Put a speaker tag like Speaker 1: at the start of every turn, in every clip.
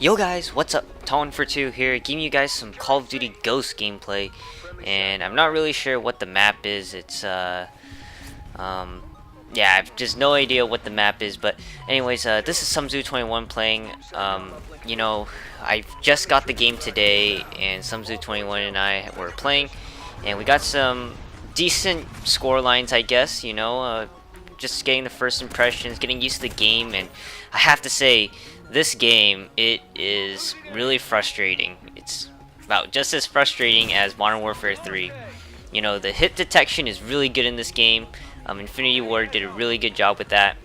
Speaker 1: Yo guys, what's up? Talon for 2 here, giving you guys some Call of Duty Ghost gameplay, and I'm not really sure what the map is. Um, yeah, I've just no idea what the map is. But anyways, this is Sumzu21 playing. You know, I just got the game today, and Sumzu21 and I were playing, and we got some decent score lines, I guess. Just getting the first impressions, getting used to the game, and I have to say, this game, it is really frustrating. It's about just as frustrating as Modern Warfare 3. You know, the hit detection is really good in this game. Infinity Ward did a really good job with that.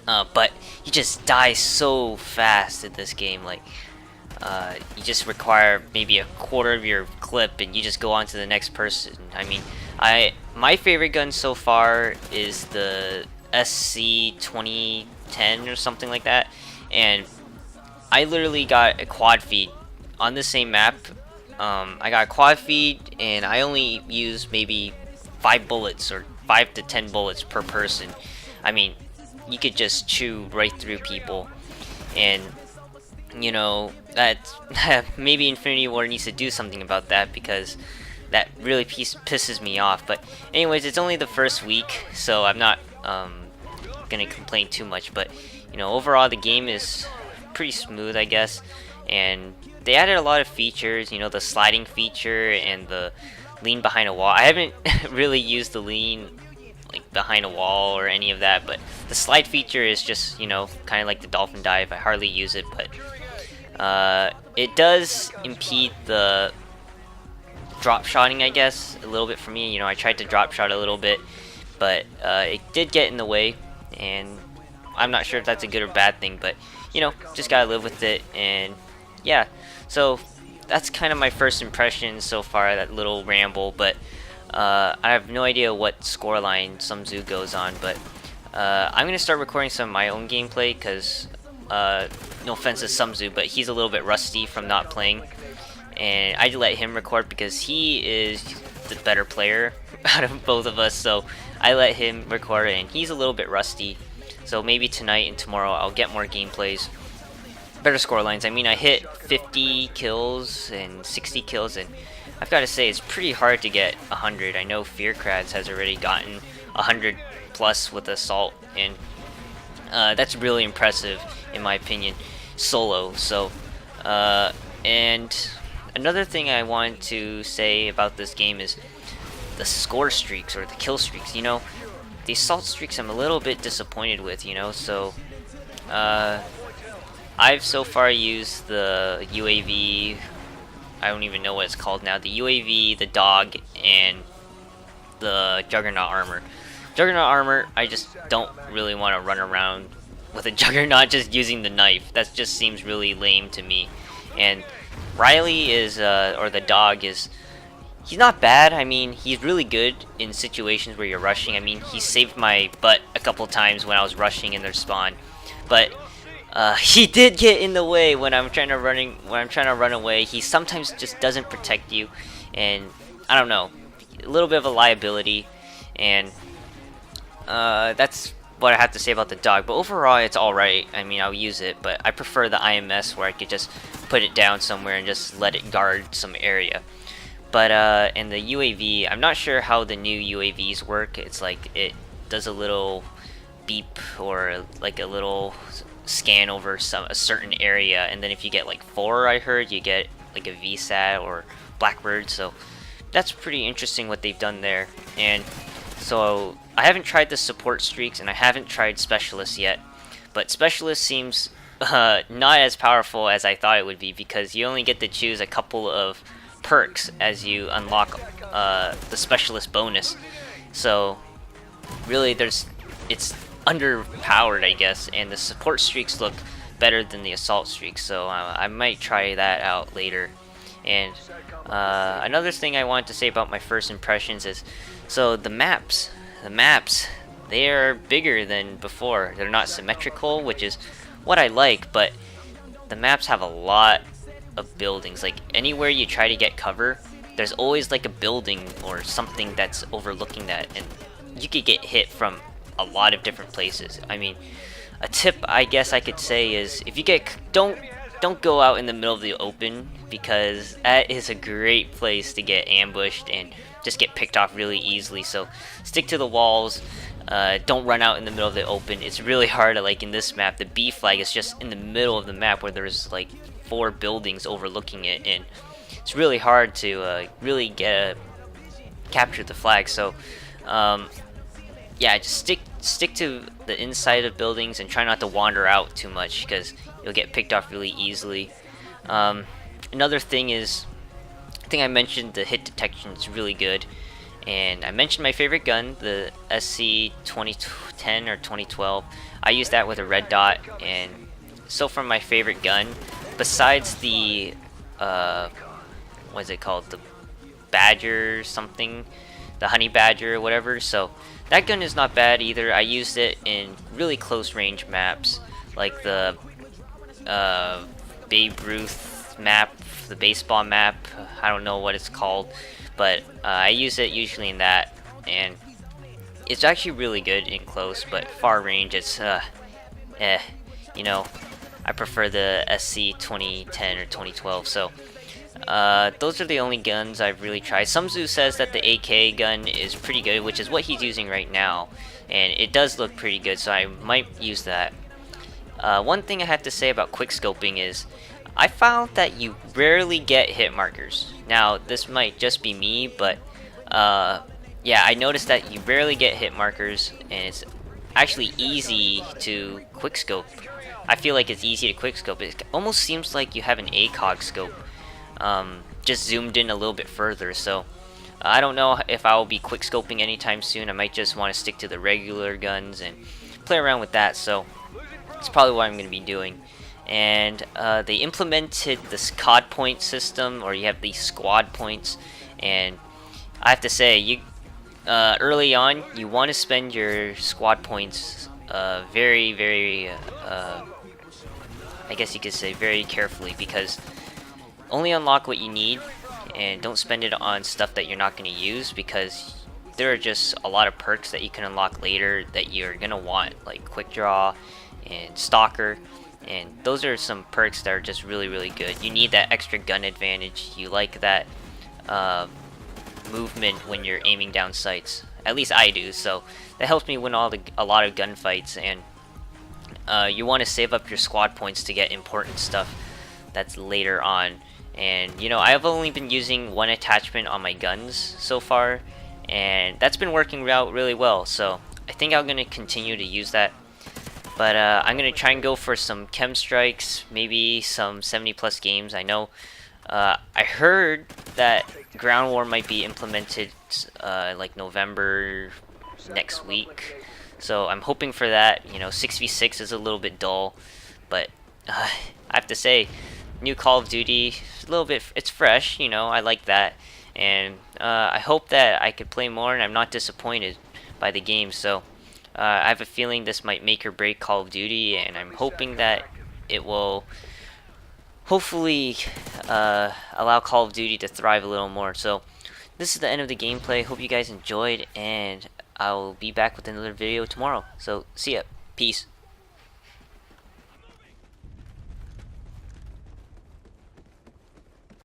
Speaker 1: But you just die so fast in this game. You just require maybe a quarter of your clip and you just go on to the next person. I mean, my favorite gun so far is the SC 2010 or something like that, and I literally got a quad feed on the same map. I got a quad feed and I only use maybe 5 bullets or 5 to 10 bullets per person. I mean, you could just chew right through people, and you know that maybe Infinity War needs to do something about that, because that really pisses me off. But anyways, it's only the first week, so I'm not gonna complain too much. But overall the game is pretty smooth, I guess, and they added a lot of features. The sliding feature and the lean behind a wall. I haven't really used the lean behind a wall or any of that, but the slide feature is just kind of like the dolphin dive. I hardly use it, but it does impede the drop shotting, I guess, a little bit for me. I tried to drop shot a little bit, but it did get in the way, and I'm not sure if that's a good or bad thing, but just gotta live with it. And yeah, so that's kind of my first impression so far, that little ramble. But I have no idea what scoreline Sumzu goes on, but I'm gonna start recording some of my own gameplay, because no offense to Sumzu, but he's a little bit rusty from not playing, and I let him record because he is the better player out of both of us. So I let him record, and he's a little bit rusty. So maybe tonight and tomorrow I'll get more gameplays, better score lines. I mean, I hit 50 kills and 60 kills, and I've got to say, it's pretty hard to get 100. I know Fearcrats has already gotten 100 plus with Assault, and that's really impressive in my opinion, solo. So and another thing I wanted to say about this game is the score streaks, or the kill streaks. The assault streaks I'm a little bit disappointed with. So I've so far used the UAV. I don't even know what it's called now. The UAV, the dog, and the Juggernaut armor. Juggernaut armor, I just don't really want to run around with a Juggernaut just using the knife. That just seems really lame to me. And Riley is, or the dog is, he's not bad. I mean, he's really good in situations where you're rushing. I mean, he saved my butt a couple times when I was rushing in their spawn. But he did get in the way when I'm trying to run away. He sometimes just doesn't protect you, and I don't know, a little bit of a liability. And that's what I have to say about the dog. But overall, it's all right. I mean, I'll use it, but I prefer the IMS, where I could just put it down somewhere and just let it guard some area. But in the UAV, I'm not sure how the new UAVs work. It's like it does a little beep, or like a little scan over a certain area, and then if you get like 4, I heard, you get like a VSAT or Blackbird. So that's pretty interesting what they've done there. And so I haven't tried the support streaks, and I haven't tried specialists yet, but specialist seems not as powerful as I thought it would be, because you only get to choose a couple of perks as you unlock the specialist bonus. So really it's underpowered, I guess, and the support streaks look better than the assault streaks, so I might try that out later. And another thing I wanted to say about my first impressions is, so the maps, they are bigger than before. They're not symmetrical, which is what I like, but the maps have a lot of buildings. Like, anywhere you try to get cover, there's always like a building or something that's overlooking that, and you could get hit from a lot of different places. I mean, a tip I guess I could say is, if you don't don't go out in the middle of the open, because that is a great place to get ambushed and just get picked off really easily. So stick to the walls. Don't run out in the middle of the open. It's really hard to, like in this map, the B flag is just in the middle of the map where there's like 4 buildings overlooking it, and it's really hard to really capture the flag. So yeah, just stick to the inside of buildings and try not to wander out too much, because you'll get picked off really easily. Another thing is, I think I mentioned the hit detection is really good, and I mentioned my favorite gun, the SC 2010 or 2012. I use that with a red dot, and so far my favorite gun, besides the what is it called, the Badger something, the Honey Badger or whatever. So that gun is not bad either. I used it in really close range maps, like the Babe Ruth map, the baseball map. I don't know what it's called, but I use it usually in that, and it's actually really good in close, but far range it's you know, I prefer the SC 2010 or 2012. So those are the only guns I've really tried. Sumzu says that the AK gun is pretty good, which is what he's using right now, and it does look pretty good, so I might use that. One thing I have to say about quickscoping is, I found that you rarely get hit markers. Now, this might just be me, but yeah, I noticed that you rarely get hit markers, and it's actually easy to quickscope. I feel like it's easy to quickscope. It almost seems like you have an ACOG scope, just zoomed in a little bit further. So I don't know if I will be quickscoping anytime soon. I might just want to stick to the regular guns and play around with that. So it's probably what I'm going to be doing. And they implemented this COD point system, or you have these squad points, and I have to say, you early on you want to spend your squad points very I guess you could say very carefully, because only unlock what you need and don't spend it on stuff that you're not going to use, because there are just a lot of perks that you can unlock later that you're going to want, like quick draw and stalker, and those are some perks that are just really good. You need that extra gun advantage. You like that movement when you're aiming down sights. At least I do, so that helps me win a lot of gunfights. And you want to save up your squad points to get important stuff that's later on. And you know, I've only been using one attachment on my guns so far, and that's been working out really well, so I think I'm gonna continue to use that. But I'm gonna try and go for some K.E.M strikes, maybe some 70+ games. I know I heard that ground war might be implemented like November next week, so I'm hoping for that. You know, 6v6 is a little bit dull, but I have to say, new Call of Duty, a little bit, it's fresh, you know, I like that, and I hope that I could play more and I'm not disappointed by the game. So I have a feeling this might make or break Call of Duty, and I'm hoping that it will hopefully allow Call of Duty to thrive a little more. So this is the end of the gameplay. Hope you guys enjoyed, and I'll be back with another video tomorrow. So see ya. Peace.